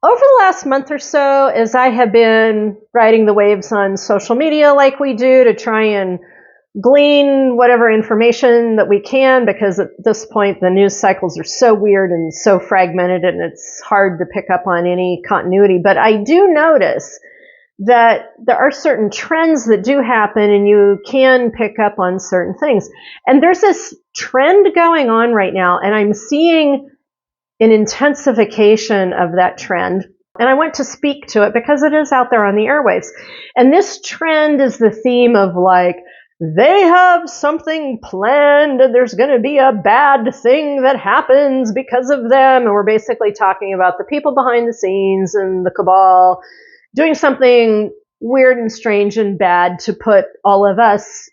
Over the last month or so, as I have been riding the waves on social media like we do to try and glean whatever information that we can, because at this point the news cycles are so weird and so fragmented and it's hard to pick up on any continuity. But I do notice that there are certain trends that do happen and you can pick up on certain things. And there's this trend going on right now, and I'm seeing an intensification of that trend. And I want to speak to it because it is out there on the airwaves. And this trend is the theme of like, they have something planned and there's going to be a bad thing that happens because of them. And we're basically talking about the people behind the scenes and the cabal doing something weird and strange and bad to put all of us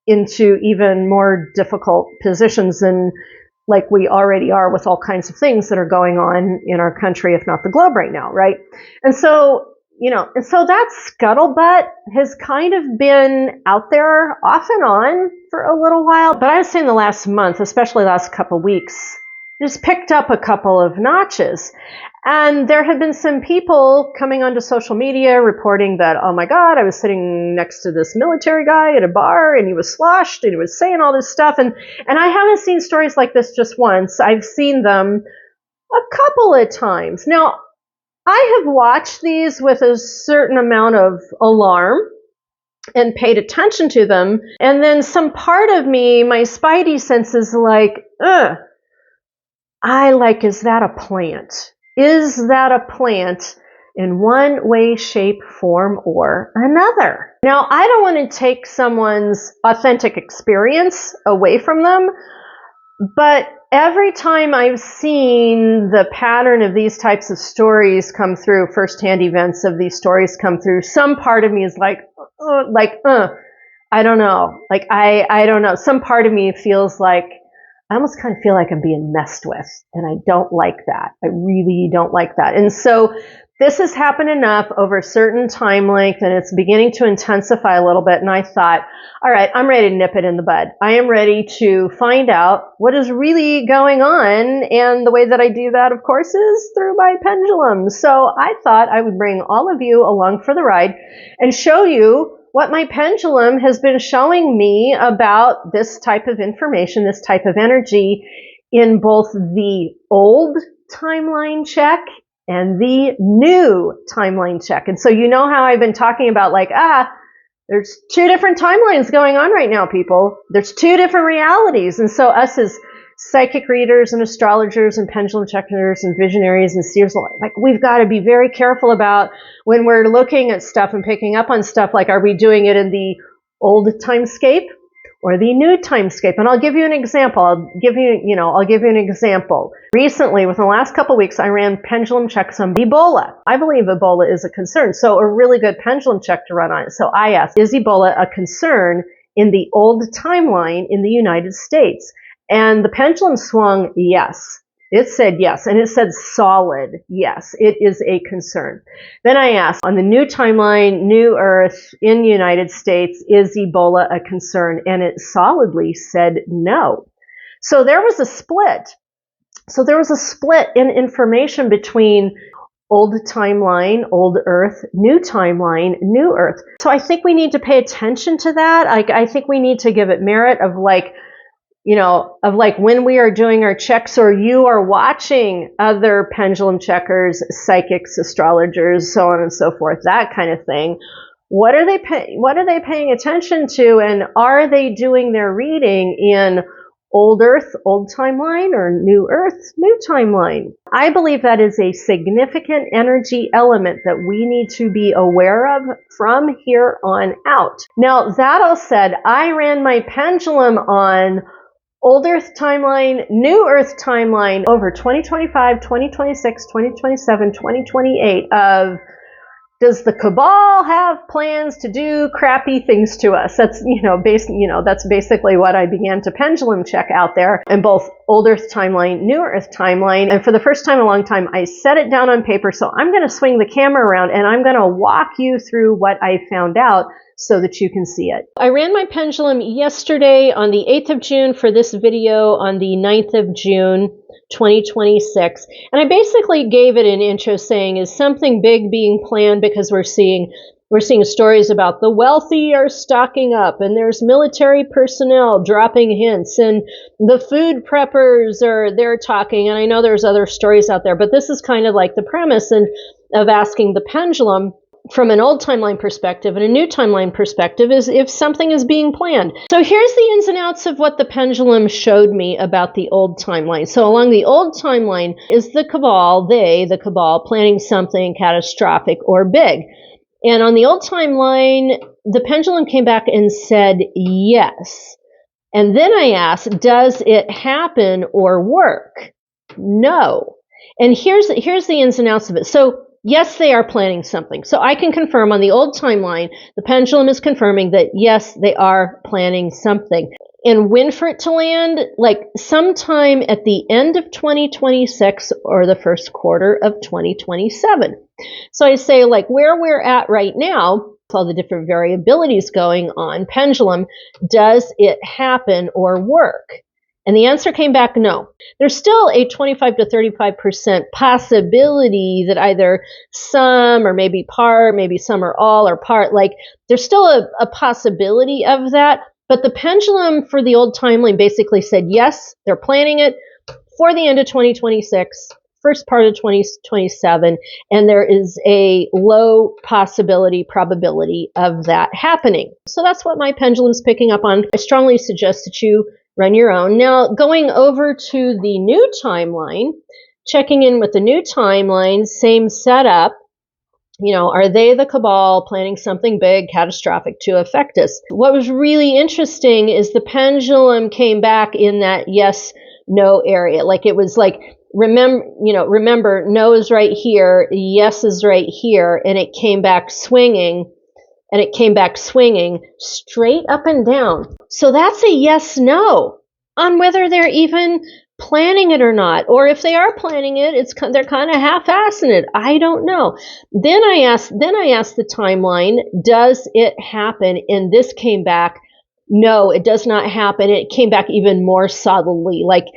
into even more difficult positions than like we already are, with all kinds of things that are going on in our country, if not the globe right now, right? And so, so that scuttlebutt has kind of been out there off and on for a little while. But I would say in the last month, especially the last couple of weeks, just picked up a couple of notches. And there have been some people coming onto social media reporting that, oh my God, I was sitting next to this military guy at a bar and he was sloshed and he was saying all this stuff. And I haven't seen stories like this just once. I've seen them a couple of times. Now, I have watched these with a certain amount of alarm and paid attention to them. And then some part of me, my spidey sense is like, is that a plant? Is that a plant in one way, shape, form, or another? Now, I don't want to take someone's authentic experience away from them, but every time I've seen the pattern of these types of stories come through, firsthand events of these stories come through, some part of me is like, I don't know. Like, I don't know. Some part of me feels like, I almost kind of feel like I'm being messed with, and I don't like that. I really don't like that. And so this has happened enough over a certain time length, and it's beginning to intensify a little bit. And I thought, all right, I'm ready to nip it in the bud. I am ready to find out what is really going on. And the way that I do that, of course, is through my pendulum. So I thought I would bring all of you along for the ride and show you what my pendulum has been showing me about this type of information, this type of energy, in both the old timeline check and the new timeline check. And so you know how I've been talking about like, there's two different timelines going on right now, people. There's two different realities. And so us as psychic readers and astrologers and pendulum checkers and visionaries and seers, like, we've got to be very careful about when we're looking at stuff and picking up on stuff, like, are we doing it in the old timescape or the new timescape? And I'll give you an example. I'll give you an example. Recently, within the last couple of weeks, I ran pendulum checks on Ebola. I believe Ebola is a concern, so a really good pendulum check to run on it. So I asked, is Ebola a concern in the old timeline in the United States? And the pendulum swung yes. It said yes, and it said solid yes. It is a concern. Then I asked, on the new timeline, new Earth in the United States, is Ebola a concern? And it solidly said no. So there was a split. So there was a split in information between old timeline, old Earth, new timeline, new Earth. So I think we need to pay attention to that. I think we need to give it merit of when we are doing our checks, or you are watching other pendulum checkers, psychics, astrologers, so on and so forth, that kind of thing. What are they paying attention to, and are they doing their reading in old Earth, old timeline, or new Earth, new timeline? I believe that is a significant energy element that we need to be aware of from here on out. Now, that all said, I ran my pendulum on old Earth timeline, new Earth timeline over 2025, 2026, 2027, 2028 of, does the Cabal have plans to do crappy things to us? That's, that's basically what I began to pendulum check out there in both old Earth timeline, new Earth timeline. And for the first time in a long time, I set it down on paper. So I'm going to swing the camera around and I'm going to walk you through what I found out so that you can see it. I ran my pendulum yesterday on the 8th of June for this video on the 9th of June. 2026. And I basically gave it an intro saying, is something big being planned? Because we're seeing stories about the wealthy are stocking up, and there's military personnel dropping hints, and the food preppers they're talking. And I know there's other stories out there, but this is kind of like the premise of asking the pendulum from an old timeline perspective and a new timeline perspective is if something is being planned. So here's the ins and outs of what the pendulum showed me about the old timeline. So along the old timeline is the Cabal, the Cabal, planning something catastrophic or big. And on the old timeline, the pendulum came back and said yes. And then I asked, does it happen or work? No. And here's the ins and outs of it. So yes, they are planning something. So I can confirm on the old timeline, the pendulum is confirming that yes, they are planning something. And when for it to land, like sometime at the end of 2026 or the first quarter of 2027. So I say, like, where we're at right now, with all the different variabilities going on, pendulum, does it happen or work? And the answer came back no. There's still a 25 to 35% possibility that either some or maybe part, maybe some or all or part, like there's still a possibility of that. But the pendulum for the old timeline basically said, yes, they're planning it for the end of 2026, first part of 2027, and there is a low probability of that happening. So that's what my pendulum's picking up on. I strongly suggest that you run your own. Now, going over to the new timeline, checking in with the new timeline, same setup. You know, are they the Cabal planning something big, catastrophic to affect us? What was really interesting is the pendulum came back in that yes, no area. Like it was like, remember, no is right here, yes is right here, and it came back swinging, straight up and down. So that's a yes, no on whether they're even planning it or not, or if they are planning it, they're kind of half-assing it. I don't know. Then I asked the timeline, does it happen? And this came back, no, it does not happen. It came back even more solidly, like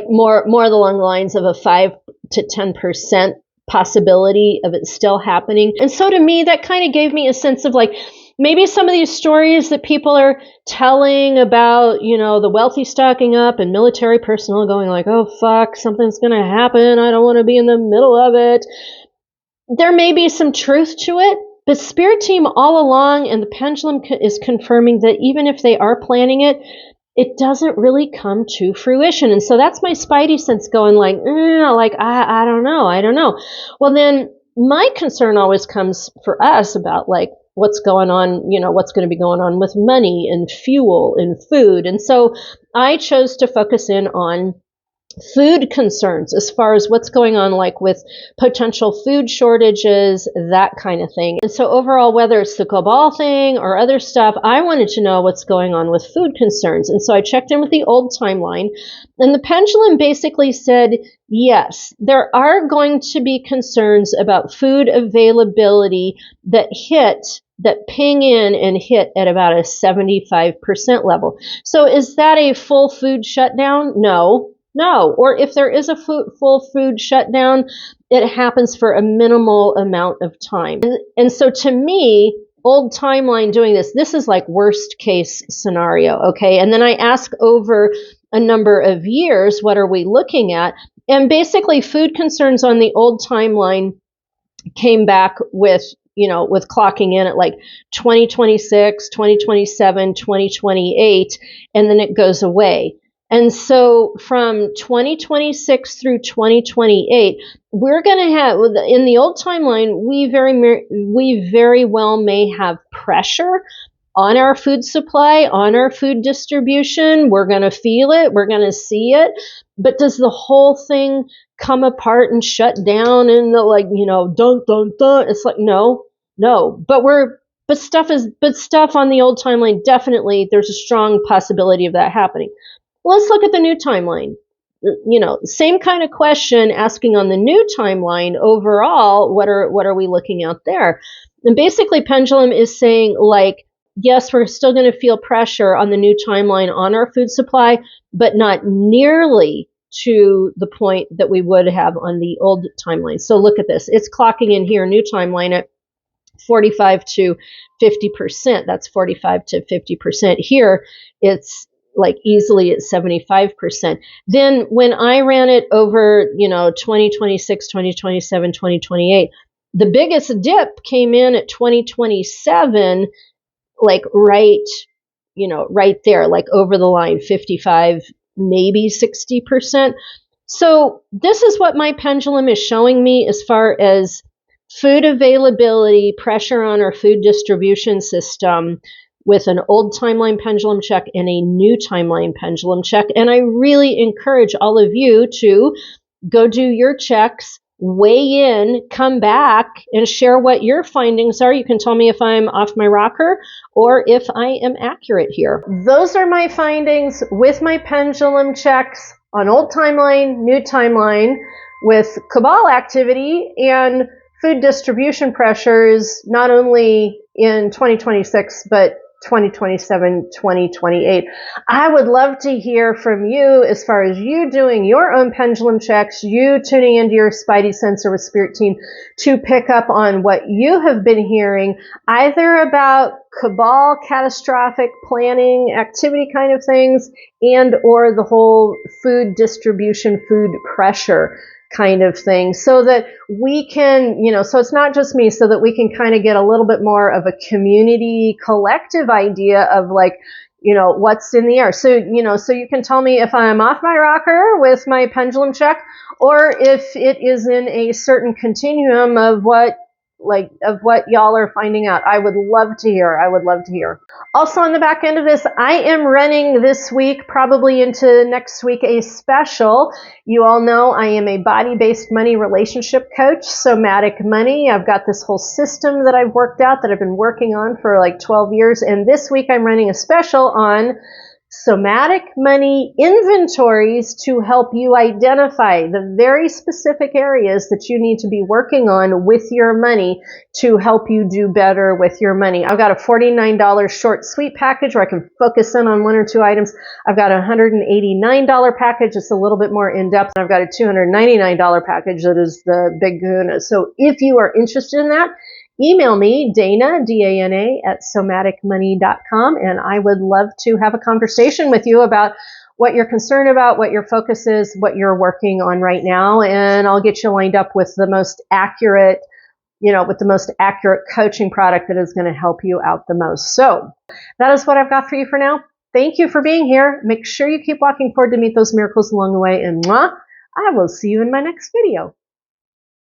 more along the lines of a 5 to 10% possibility of it still happening. And so to me, that kind of gave me a sense of like, maybe some of these stories that people are telling about, the wealthy stocking up and military personnel going like, oh, fuck, something's going to happen. I don't want to be in the middle of it. There may be some truth to it, but Spirit Team all along and the pendulum is confirming that even if they are planning it, it doesn't really come to fruition. And so that's my spidey sense going like, I don't know. Well, then my concern always comes for us about like, what's going on, what's going to be going on with money and fuel and food. And so I chose to focus in on food concerns as far as what's going on, like with potential food shortages, that kind of thing. And so overall, whether it's the Cabal thing or other stuff, I wanted to know what's going on with food concerns. And so I checked in with the old timeline, and the pendulum basically said, yes, there are going to be concerns about food availability that ping in and hit at about a 75% level. So is that a full food shutdown? No. Or if there is a full food shutdown, it happens for a minimal amount of time. And so to me, old timeline doing this is like worst case scenario, okay? And then I ask over a number of years, what are we looking at? And basically food concerns on the old timeline came back with clocking in at like 2026, 2027, 2028, and then it goes away. And so from 2026 through 2028, we're going to have, in the old timeline, we very well may have pressure on our food supply, on our food distribution. We're going to feel it. We're going to see it. But does the whole thing come apart and shut down and dun, dun, dun? It's like, no. But stuff on the old timeline, definitely there's a strong possibility of that happening. Let's look at the new timeline. Same kind of question asking on the new timeline overall, what are we looking out there? And basically pendulum is saying like, yes, we're still going to feel pressure on the new timeline on our food supply, but not nearly to the point that we would have on the old timeline. So look at this. It's clocking in here, new timeline at 45 to 50%. That's 45 to 50%. Here, it's like easily at 75%. Then when I ran it over, 2026, 2027, 2028, the biggest dip came in at 2027, like right there, like over the line, 55, maybe 60%. So this is what my pendulum is showing me as far as food availability, pressure on our food distribution system with an old timeline pendulum check and a new timeline pendulum check. And I really encourage all of you to go do your checks, weigh in, come back, and share what your findings are. You can tell me if I'm off my rocker or if I am accurate here. Those are my findings with my pendulum checks on old timeline, new timeline, with Cabal activity and food distribution pressures, not only in 2026, but 2027, 2028. I would love to hear from you as far as you doing your own pendulum checks, you tuning into your Spidey sensor with Spirit Team to pick up on what you have been hearing, either about Cabal, catastrophic planning, activity kind of things, and or the whole food distribution, food pressure kind of thing, so that we can, so it's not just me, so that we can kind of get a little bit more of a community collective idea of like, what's in the air. So, so you can tell me if I'm off my rocker with my pendulum check, or if it is in a certain continuum of what y'all are finding out. I would love to hear. Also on the back end of this, I am running this week, probably into next week, a special. You all know I am a body-based money relationship coach, Somatic Money. I've got this whole system that I've worked out that I've been working on for like 12 years. And this week I'm running a special on somatic money inventories to help you identify the very specific areas that you need to be working on with your money to help you do better with your money. I've got a $49 short sweet package where I can focus in on one or two items. I've got a $189 package. It's a little bit more in-depth. I've got a $299 package that is the big kahuna. So if you are interested in that, email me, Dana, D-A-N-A, at somaticmoney.com, and I would love to have a conversation with you about what you're concerned about, what your focus is, what you're working on right now, and I'll get you lined up with the most accurate, coaching product that is going to help you out the most. So that is what I've got for you for now. Thank you for being here. Make sure you keep walking forward to meet those miracles along the way, and I will see you in my next video.